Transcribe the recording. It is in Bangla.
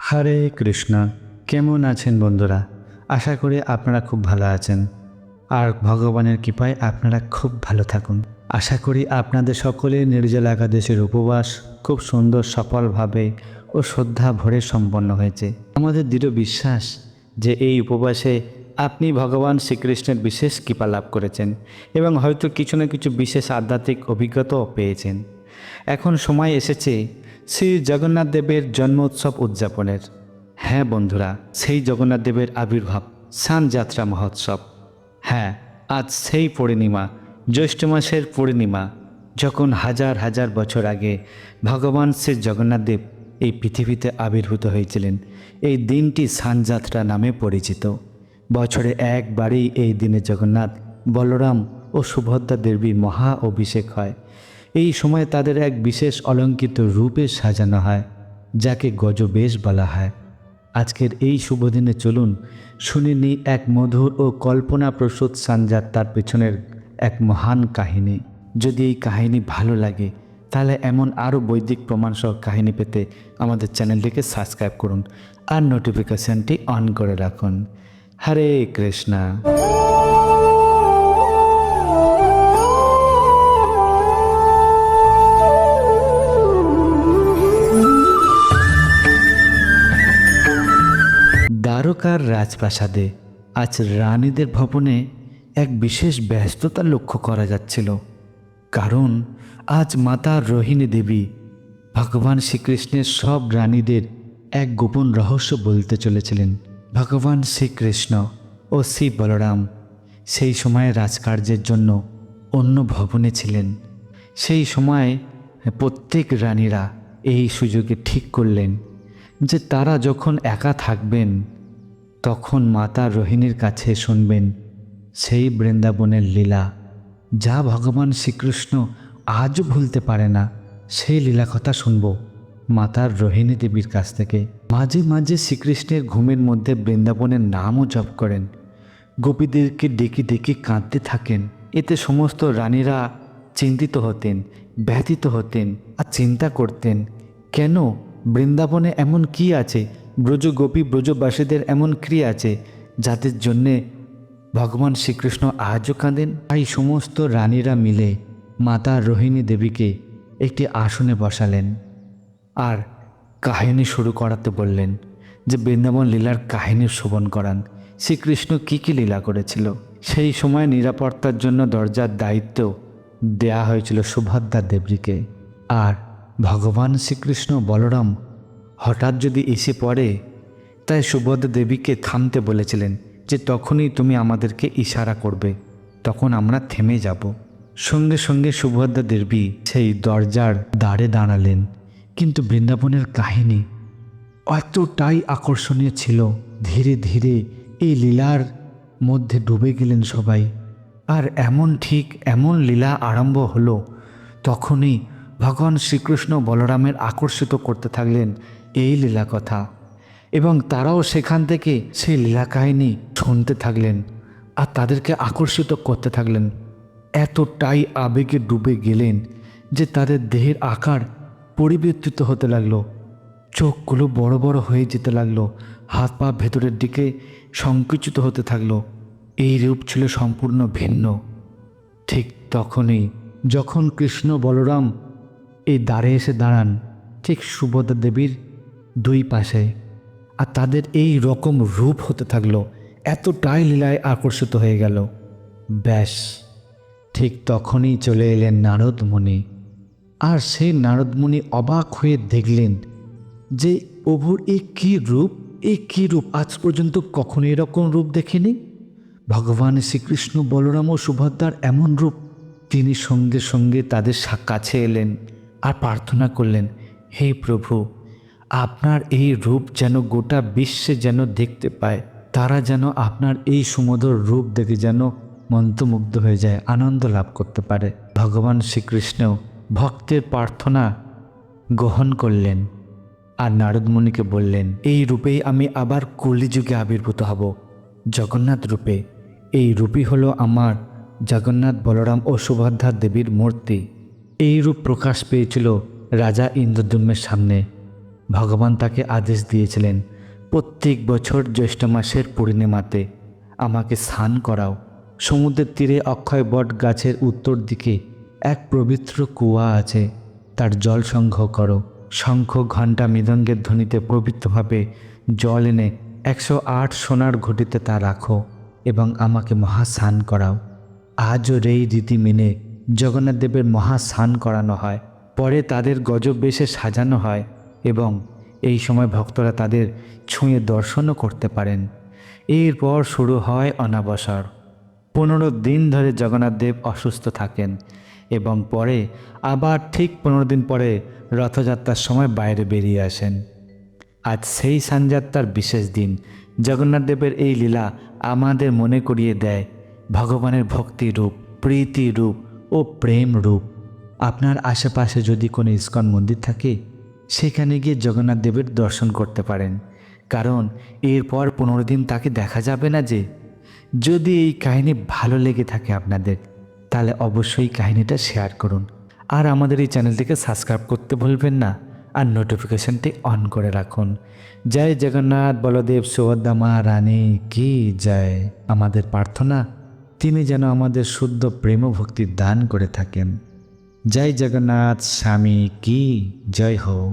হরে কৃষ্ণ। কেমন আছেন বন্ধুরা? আশা করি আপনারা খুব ভালো আছেন আর ভগবানের কৃপায় আপনারা খুব ভালো থাকুন। আশা করি আপনাদের সকলের নির্জলা একাদশীর উপবাস খুব সুন্দর সফলভাবে ও শ্রদ্ধা ভরে সম্পন্ন হয়েছে। আমাদের দৃঢ় বিশ্বাস যে এই উপবাসে আপনি ভগবান শ্রীকৃষ্ণের বিশেষ কৃপা লাভ করেছেন এবং হয়তো কিছু না কিছু বিশেষ আধ্যাত্মিক অভিজ্ঞতাও পেয়েছেন। এখন সময় এসেছে শ্রী জগন্নাথ দেবের জন্মোৎসব উদযাপনের। হ্যাঁ বন্ধুরা, সেই জগন্নাথ দেবের আবির্ভাব স্নানযাত্রা মহোৎসব। হ্যাঁ, আজ সেই পূর্ণিমা, জ্যৈষ্ঠ মাসের পূর্ণিমা, যখন হাজার হাজার বছর আগে ভগবান শ্রী জগন্নাথ দেব এই পৃথিবীতে আবির্ভূত হয়েছিলেন। এই দিনটি স্নানযাত্রা নামে পরিচিত। বছরে একবারই এই দিনে জগন্নাথ, বলরাম ও সুভদ্রা দেবীর মহা অভিষেক হয়। এই সময় তাদের এক বিশেষ অলঙ্কৃত রূপে সাজানো হয়, যাকে গজবেশ বলা হয়। আজকের এই শুভ দিনে চলুন শুনে নিই এক মধুর ও কল্পনাপ্রসূত স্নানযাত্রার পেছনের এক মহান কাহিনী। যদি এই কাহিনী ভালো লাগে তাহলে এমন আরও বৈদিক প্রমাণসহ কাহিনী পেতে আমাদের চ্যানেলটিকে সাবস্ক্রাইব করুন আর নোটিফিকেশানটি অন করে রাখুন। হরে কৃষ্ণ। দ্বারকার রাজপ্রাসাদে আজ রানীদের ভবনে এক বিশেষ ব্যস্ততা লক্ষ্য করা যাচ্ছিল। কারণ আজ মাতা রোহিণী দেবী ভগবান শ্রীকৃষ্ণের সব রানীদের এক গোপন রহস্য বলতে চলেছিলেন। ভগবান শ্রীকৃষ্ণ ও শ্রী বলরাম সেই সময় রাজকার্যের জন্য অন্য ভবনে ছিলেন। সেই সময় প্রত্যেক রানীরা এই সুযোগে ঠিক করলেন যে তারা যখন একা থাকবেন তখন মাতা রোহিণীর কাছে শুনবেন সেই বৃন্দাবনের লীলা, যা ভগবান শ্রীকৃষ্ণ আজও ভুলতে পারে না। সেই লীলা কথা শুনব মাতার রোহিণী দেবীর কাছ থেকে। মাঝে মাঝে শ্রীকৃষ্ণের ঘুমের মধ্যে বৃন্দাবনের নামও জপ করেন, গোপীদেরকে ডেকে ডেকে কাঁদতে থাকেন। এতে সমস্ত রানীরা চিন্তিত হতেন, ব্যথিত হতেন আর চিন্তা করতেন, কেন বৃন্দাবনে এমন কি আছে, ব্রজগোপী ব্রজবাসীদের এমন ক্রিয়া আছে যাদের জন্যে ভগবান শ্রীকৃষ্ণ আজও কাঁদেন। তাই সমস্ত রানীরা মিলে মাতা রোহিণী দেবীকে একটি আসনে বসালেন আর কাহিনী শুরু করাতে বললেন যে বৃন্দাবন লীলার কাহিনী শ্রবণ করান, শ্রীকৃষ্ণ কী কী লীলা করেছিল। সেই সময় নিরাপত্তার জন্য দরজার দায়িত্ব দেয়া হয়েছিল সুভদ্রা দেবীকে। আর ভগবান শ্রীকৃষ্ণ বলরাম হঠাৎ যদি এসে পড়ে, তাই সুভদ্রা দেবীকে থামতে বলেছিলেন যে তখনই তুমি আমাদেরকে ইশারা করবে, তখন আমরা থেমে যাব। সঙ্গে সঙ্গে সুভদ্রা দেবী সেই দরজার দ্বারে দাঁড়ালেন। কিন্তু বৃন্দাবনের কাহিনী এতটাই আকর্ষণীয় ছিল, ধীরে ধীরে এই লীলার মধ্যে ডুবে গেলেন সবাই। আর এমন লীলা আরম্ভ হলো, তখনই ভগবান শ্রীকৃষ্ণ বলরামের আকর্ষিত করতে থাকলেন এই লীলা কথা, এবং তারাও সেখান থেকে সেই লীলা কাহিনী শুনতে থাকলেন আর তাদেরকে আকর্ষিত করতে থাকলেন। এতটাই আবেগে ডুবে গেলেন যে তাদের দেহের আকার পরিবর্তিত হতে লাগলো, চোখগুলো বড় বড় হয়ে যেতে লাগলো, হাত পা ভেতরের দিকে সংকুচিত হতে থাকলো। এই রূপ ছিল সম্পূর্ণ ভিন্ন। ঠিক তখনই যখন কৃষ্ণ বলরাম এই দ্বারে এসে দাঁড়ান, ঠিক সুভদ্রা দেবীর দুই পাশে, আর তাদের এই রকম রূপ হতে থাকলো, এতটাই লীলায় আকর্ষিত হয়ে গেল। ব্যাস ঠিক তখনই চলে এলেন নারদ মুনি। আর সেই নারদ মুনি অবাক হয়ে দেখলেন যে প্রভুর এ কী রূপ, আজ পর্যন্ত কখনো এরকম রূপ দেখেনি। ভগবান শ্রীকৃষ্ণ বলরাম ও সুভদ্রার এমন রূপ। তিনি সঙ্গে সঙ্গে তাদের কাছে এলেন আর প্রার্থনা করলেন, হে প্রভু, আপনার এই রূপ যেন গোটা বিশ্বে যেন দেখতে পায়, তারা যেন আপনার এই সুমধুর রূপ দেখে যেন মন্ত্রমুগ্ধ হয়ে যায়, আনন্দ লাভ করতে পারে। ভগবান শ্রীকৃষ্ণ ভক্তের প্রার্থনা গ্রহণ করলেন আর নারদ মুনিকে বললেন, এই রূপেই আমি আবার কলিযুগে আবির্ভূত হব, জগন্নাথ রূপে। এই রূপই হলো আমার জগন্নাথ, বলরাম ও সুভদ্রা দেবীর মূর্তি। এই রূপ প্রকাশ পেয়েছিল রাজা ইন্দ্রদ্যুম্নের সামনে। ভগবান তাকে আদেশ দিয়েছিলেন, প্রত্যেক বছর জ্যৈষ্ঠ মাসের পূর্ণিমাতে আমাকে স্নান করাও। সমুদ্রের তীরে অক্ষয় বট গাছের উত্তর দিকে এক পবিত্র কুয়া আছে, তার জল সংগ্রহ করো। শঙ্খ ঘণ্টা মৃদঙ্গের ধ্বনিতে পবিত্রভাবে জল এনে 108 সোনার ঘটিতে তা রাখো এবং আমাকে মহাস্নান করাও। আজও এই রীতি মেনে জগন্নাথ দেবের মহাস্নান করানো হয়। পরে তাদের গজব বেশে সাজানো হয় এবং এই সময় ভক্তরা তাদের ছুঁয়ে দর্শনও করতে পারেন। এরপর শুরু হয় অনাবসর। 15 দিন ধরে জগন্নাথ দেব অসুস্থ থাকেন এবং পরে আবার ঠিক 15 দিন পরে রথযাত্রার সময় বাইরে বেরিয়ে আসেন। আজ সেই স্নানযাত্রার বিশেষ দিন। জগন্নাথ দেবের এই লীলা আমাদের মনে করিয়ে দেয় ভগবানের ভক্তি রূপ, প্রীতি রূপ ও প্রেম রূপ। আপনার আশেপাশে যদি কোনো ইস্কন মন্দির থাকে, সেখানে গিয়ে জগন্নাথ দেবের দর্শন করতে পারেন, কারণ এরপর 15 দিন তাকে দেখা যাবে না। যদি এই কাহিনী ভালো লেগে থাকে আপনাদের, তাহলে অবশ্যই কাহিনীটা শেয়ার করুন আর আমাদের এই চ্যানেলটিকে সাবস্ক্রাইব করতে ভুলবেন না আর নোটিফিকেশনটি অন করে রাখুন। জয় জগন্নাথ বলদেব সুভদ্রা মহারানী কি জয়। আমাদের প্রার্থনা, তিনি যেন আমাদের শুদ্ধ প্রেম ও ভক্তি দান করে থাকেন। জয় জগন্নাথ স্বামী কি জয় হোক।